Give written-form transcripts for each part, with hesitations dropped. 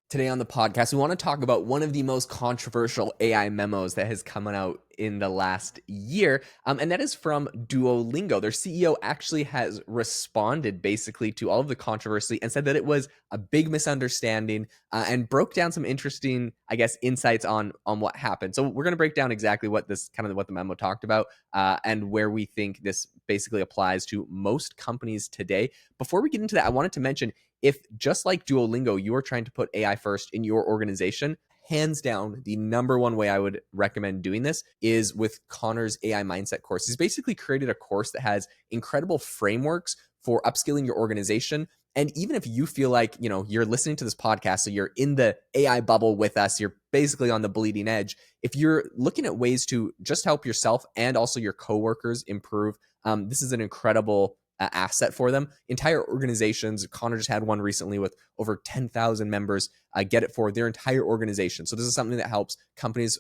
Today on the podcast, we want to talk about one of the most controversial AI memos that has come out in the last year, and that is from Duolingo. Their CEO actually has responded basically to all of the controversy and said that it was a big misunderstanding and broke down some interesting, I guess, insights on what happened. So we're going to break down exactly what what the memo talked about and where we think this basically applies to most companies today. Before we get into that, I wanted to mention if just like Duolingo, you are trying to put AI first in your organization, hands down, the number one way I would recommend doing this is with Conor's AI mindset course. He's basically created a course that has incredible frameworks for upskilling your organization. And even if you feel like, you're listening to this podcast, so you're in the AI bubble with us, you're basically on the bleeding edge. If you're looking at ways to just help yourself and also your coworkers improve, this is an incredible asset for them. Entire organizations, Conor just had one recently with over 10,000 members, get it for their entire organization. So this is something that helps companies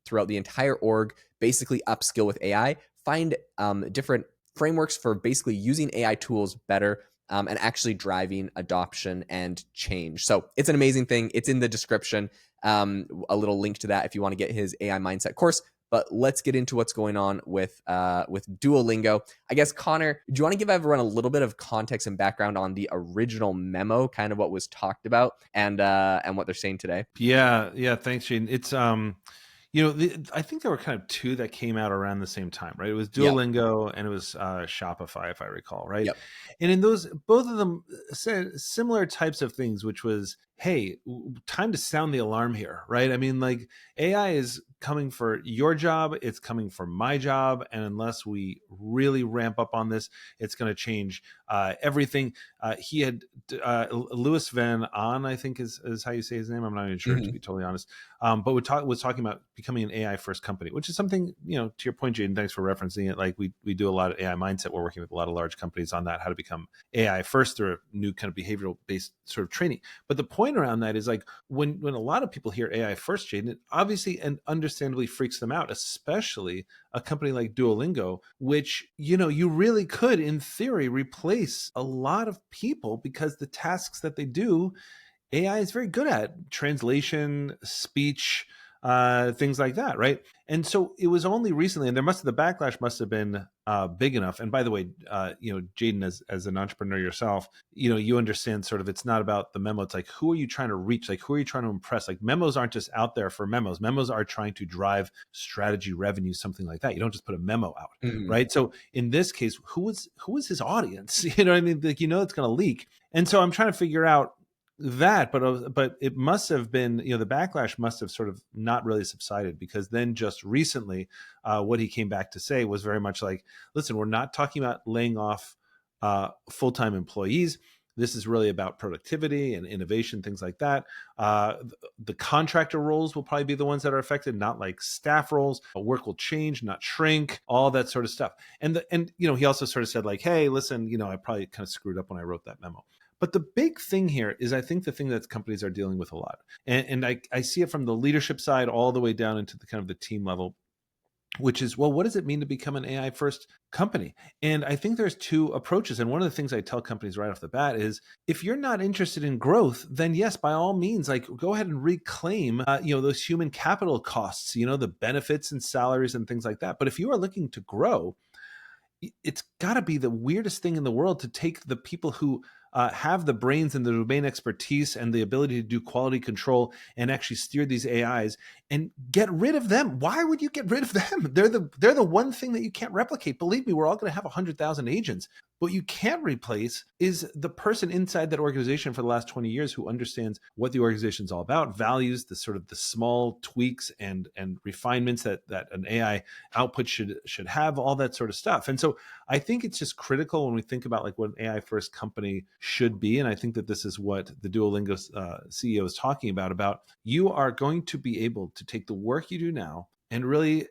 throughout the entire org basically upskill with AI, find different frameworks for basically using AI tools better and actually driving adoption and change. So it's an amazing thing. It's in the description, a little link to that if you want to get his AI mindset course. But let's get into what's going on with Duolingo. I guess, Conor, do you want to give everyone a little bit of context and background on the original memo, kind of what was talked about and what they're saying today? Yeah. Thanks, Jaeden. It's I think there were kind of two that came out around the same time, right? It was Yep. Duolingo and it was Shopify, if I recall, right? Yep. And in those, both of them said similar types of things, which was, hey, time to sound the alarm here, right? I mean, like AI is coming for your job, it's coming for my job, and unless we really ramp up on this, it's going to change everything. He had Louis Van Ahn, I think is how you say his name. I'm not even sure, to be totally honest. But was talking about becoming an AI first company, which is something, to your point, Jaeden, thanks for referencing it. Like we do a lot of AI mindset. We're working with a lot of large companies on that, how to become AI first through a new kind of behavioral based sort of training. But the point around that is like when a lot of people hear AI first, Jaeden, it obviously and understandably freaks them out, especially a company like Duolingo, which, you really could, in theory, replace a lot of people because the tasks that they do, AI is very good at translation, speech, things like that, right? And so it was only recently, and the backlash must have been big enough. And by the way, Jaeden, as an entrepreneur yourself, you understand sort of it's not about the memo. It's like, who are you trying to reach? Like, who are you trying to impress? Like, memos aren't just out there for memos. Memos are trying to drive strategy, revenue, something like that. You don't just put a memo out, right? So in this case, who was his audience? You know what I mean? Like, it's going to leak. And so I'm trying to figure out that, but it must have been, the backlash must have sort of not really subsided, because then just recently what he came back to say was very much like, listen, we're not talking about laying off full-time employees. This is really about productivity and innovation, things like that. The contractor roles will probably be the ones that are affected, not like staff roles. Work will change, not shrink, all that sort of stuff. And he also sort of said like, hey, listen, I probably kind of screwed up when I wrote that memo. But the big thing here is, I think the thing that companies are dealing with a lot, and I see it from the leadership side all the way down into the kind of the team level, which is, well, what does it mean to become an AI first company? And I think there's two approaches. And one of the things I tell companies right off the bat is, if you're not interested in growth, then yes, by all means, like go ahead and reclaim, those human capital costs, the benefits and salaries and things like that. But if you are looking to grow, it's got to be the weirdest thing in the world to take the people who have the brains and the domain expertise and the ability to do quality control and actually steer these AIs and get rid of them. Why would you get rid of them? They're the one thing that you can't replicate. Believe me, we're all going to have 100,000 agents. What you can't replace is the person inside that organization for the last 20 years who understands what the organization is all about, values the sort of the small tweaks and refinements that an AI output should have, all that sort of stuff. And so I think it's just critical when we think about like what an AI first company should be. And I think that this is what the Duolingo CEO is talking about you are going to be able to take the work you do now and really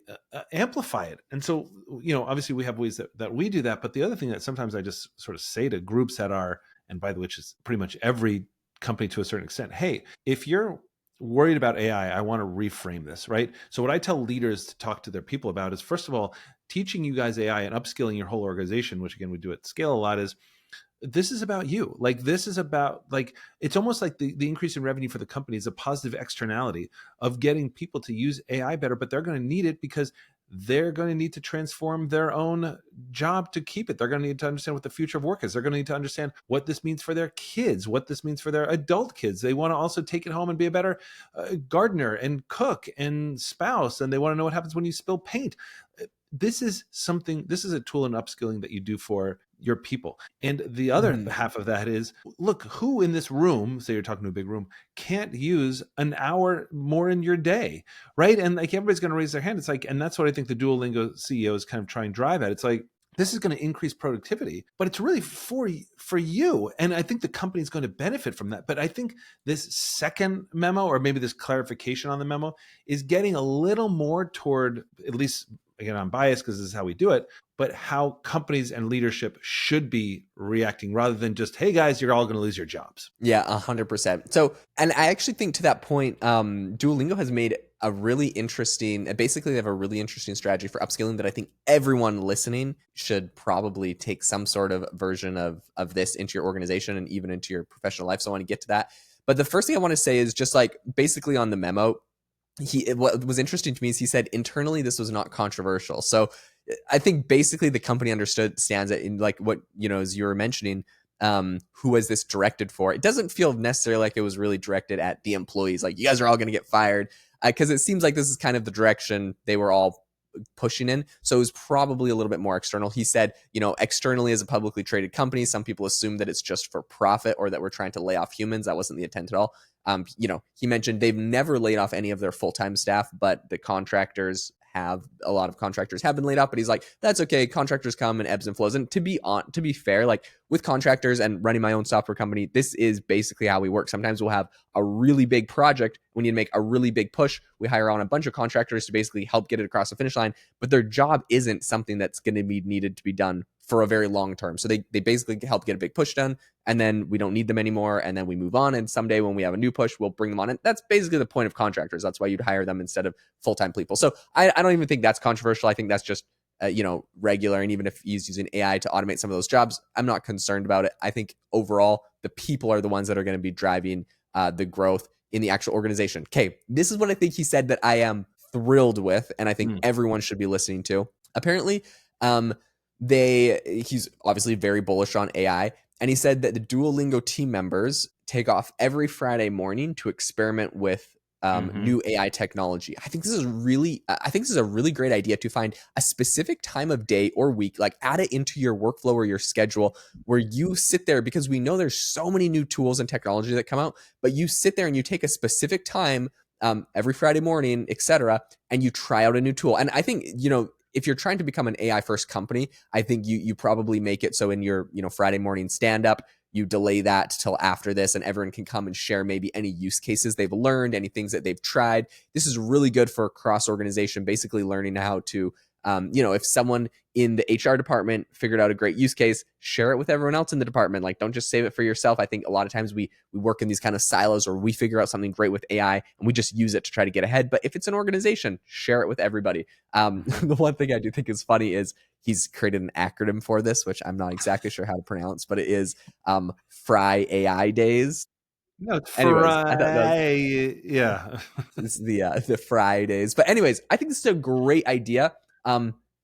amplify it. And so, obviously we have ways that we do that. But the other thing that sometimes I just sort of say to groups that are, and by the way, which is pretty much every company to a certain extent, hey, if you're worried about AI, I want to reframe this, right? So what I tell leaders to talk to their people about is, first of all, teaching you guys AI and upskilling your whole organization, which again, we do at scale a lot, is this is about you. Like, this is about, like, it's almost like the increase in revenue for the company is a positive externality of getting people to use AI better, but they're going to need it because they're going to need to transform their own job to keep it. They're going to need to understand what the future of work is. They're going to need to understand what this means for their kids, what this means for their adult kids. They want to also take it home and be a better gardener and cook and spouse. And they want to know what happens when you spill paint. This is something, this is a tool in upskilling that you do for your people. And the other Mhm. half of that is, look, who in this room, say you're talking to a big room, can't use an hour more in your day, right? And like, everybody's going to raise their hand. It's like, and that's what I think the Duolingo CEO is kind of trying to drive at. It's like, this is going to increase productivity, but it's really for you. And I think the company is going to benefit from that. But I think this second memo, or maybe this clarification on the memo, is getting a little more toward, at least, again, I'm biased because this is how we do it, but how companies and leadership should be reacting, rather than just, hey guys, you're all going to lose your jobs. Yeah, 100%. So, and I actually think to that point, Duolingo has made a really interesting, basically they have a really interesting strategy for upskilling that I think everyone listening should probably take some sort of version of this into your organization and even into your professional life. So I want to get to that. But the first thing I want to say is just like basically on the memo, what was interesting to me is he said internally this was not controversial. So I think basically the company understands it in like what, as you were mentioning, who was this directed for? It doesn't feel necessarily like it was really directed at the employees, like you guys are all going to get fired, because it seems like this is kind of the direction they were all pushing in. So it was probably a little bit more external. He said, externally as a publicly traded company, some people assume that it's just for profit or that we're trying to lay off humans. That wasn't the intent at all. He mentioned they've never laid off any of their full-time staff, but the contractors a lot of contractors have been laid off, but he's like, that's okay. Contractors come in ebbs and flows. And to be fair, like with contractors and running my own software company, this is basically how we work. Sometimes we'll have a really big project. We need to make a really big push. We hire on a bunch of contractors to basically help get it across the finish line, but their job isn't something that's going to be needed to be done for a very long term. So they basically help get a big push done, and then we don't need them anymore, and then we move on. And someday when we have a new push, we'll bring them on. And that's basically the point of contractors. That's why you'd hire them instead of full-time people. So I don't even think that's controversial. I think that's just regular. And even if he's using AI to automate some of those jobs, I'm not concerned about it. I think overall the people are the ones that are going to be driving the growth in the actual organization. Okay, this is what I think he said that I am thrilled with, and I think everyone should be listening to. Apparently, he's obviously very bullish on AI, and he said that the Duolingo team members take off every Friday morning to experiment with new AI technology. I think this is a really great idea to find a specific time of day or week, like add it into your workflow or your schedule where you sit there, because we know there's so many new tools and technology that come out, but you sit there and you take a specific time every Friday morning, etc., and you try out a new tool. And I think, if you're trying to become an AI first company, I think you probably make it so in your, Friday morning stand up, you delay that till after this, and everyone can come and share maybe any use cases they've learned, any things that they've tried. This is really good for cross organization, basically learning how to, if someone in the HR department figured out a great use case, share it with everyone else in the department. Like, don't just save it for yourself. I think a lot of times we work in these kind of silos, or we figure out something great with AI and we just use it to try to get ahead. But if it's an organization, share it with everybody. The one thing I do think is funny is he's created an acronym for this, which I'm not exactly sure how to pronounce, but it is Fry AI Days. No, it's Anyways, I thought that was yeah. it's the Fridays. But anyways, I think this is a great idea.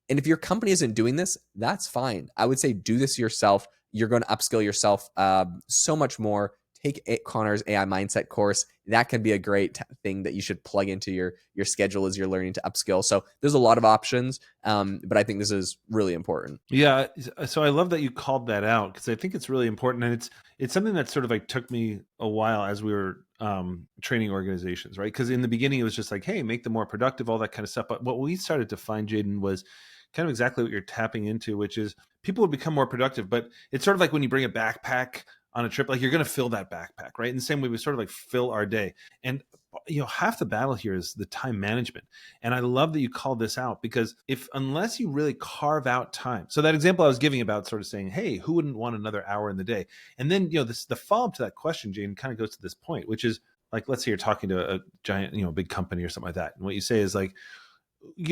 And if your company isn't doing this, that's fine. I would say do this yourself. You're going to upskill yourself so much more. Take Conor's AI mindset course. That can be a great thing that you should plug into your schedule as you're learning to upskill. So there's a lot of options, but I think this is really important. Yeah, so I love that you called that out, because I think it's really important, and it's something that sort of like took me a while as we were training organizations, right? Because in the beginning it was just like, hey, make them more productive, all that kind of stuff. But what we started to find, Jaeden, was kind of exactly what you're tapping into, which is people would become more productive. But it's sort of like when you bring a backpack on a trip, like you're going to fill that backpack, right? In the same way we sort of like fill our day. And half the battle here is the time management. And I love that you called this out, because unless you really carve out time. So that example I was giving about sort of saying, hey, who wouldn't want another hour in the day? And then, the follow-up to that question, Jane, kind of goes to this point, which is like, let's say you're talking to a giant, big company or something like that. And what you say is like,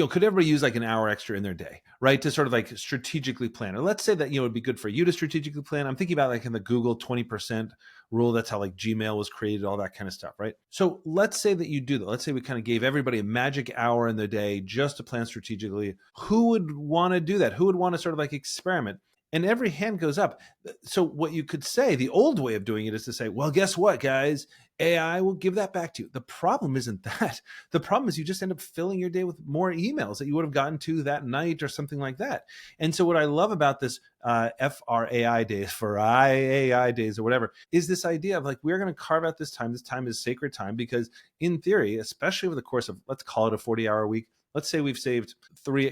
could everybody use like an hour extra in their day, right, to sort of like strategically plan? Or let's say that it'd be good for you to strategically plan. I'm thinking about like in the Google 20% rule. That's how like Gmail was created, all that kind of stuff, right? So let's say that you do that. Let's say we kind of gave everybody a magic hour in their day just to plan strategically. Who would want to do that? Who would want to sort of like experiment? And every hand goes up. So what you could say, the old way of doing it is to say, well, guess what, guys? AI will give that back to you. The problem isn't that. The problem is you just end up filling your day with more emails that you would have gotten to that night or something like that. And so what I love about this FRAI days, for IAI days or whatever, is this idea of like, we're going to carve out this time. This time is sacred time because in theory, especially over the course of, let's call it a 40-hour week, let's say we've saved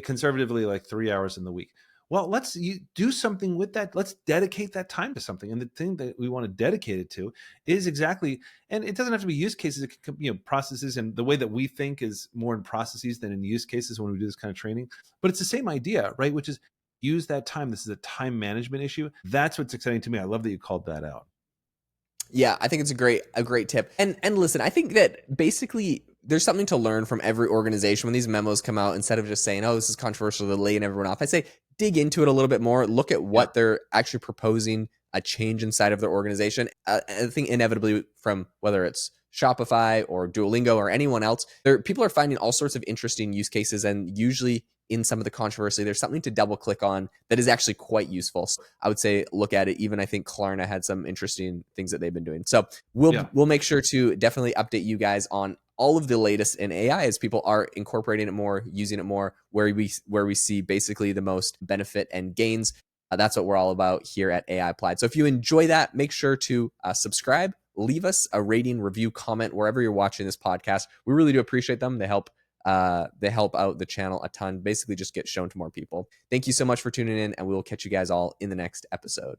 conservatively like 3 hours in the week. Well, let's do something with that. Let's dedicate that time to something. And the thing that we want to dedicate it to is exactly, and it doesn't have to be use cases, it can, processes. And the way that we think is more in processes than in use cases when we do this kind of training. But it's the same idea, right? Which is use that time. This is a time management issue. That's what's exciting to me. I love that you called that out. Yeah, I think it's a great tip. And listen, I think that basically there's something to learn from every organization when these memos come out. Instead of just saying, "Oh, this is controversial," to laying everyone off, I say dig into it a little bit more. Look at Yeah. what they're actually proposing, a change inside of their organization. I think inevitably from whether it's Shopify or Duolingo or anyone else, people are finding all sorts of interesting use cases, and usually in some of the controversy, there's something to double click on that is actually quite useful. So I would say look at it. Even I think Klarna had some interesting things that they've been doing. So Yeah. we'll make sure to definitely update you guys on all of the latest in AI as people are incorporating it more, using it more, where we see basically the most benefit and gains. That's what we're all about here at AI Applied. So if you enjoy that, make sure to subscribe, leave us a rating, review, comment wherever you're watching this podcast. We really do appreciate them. They help out the channel a ton. Basically, just get shown to more people. Thank you so much for tuning in, and we will catch you guys all in the next episode.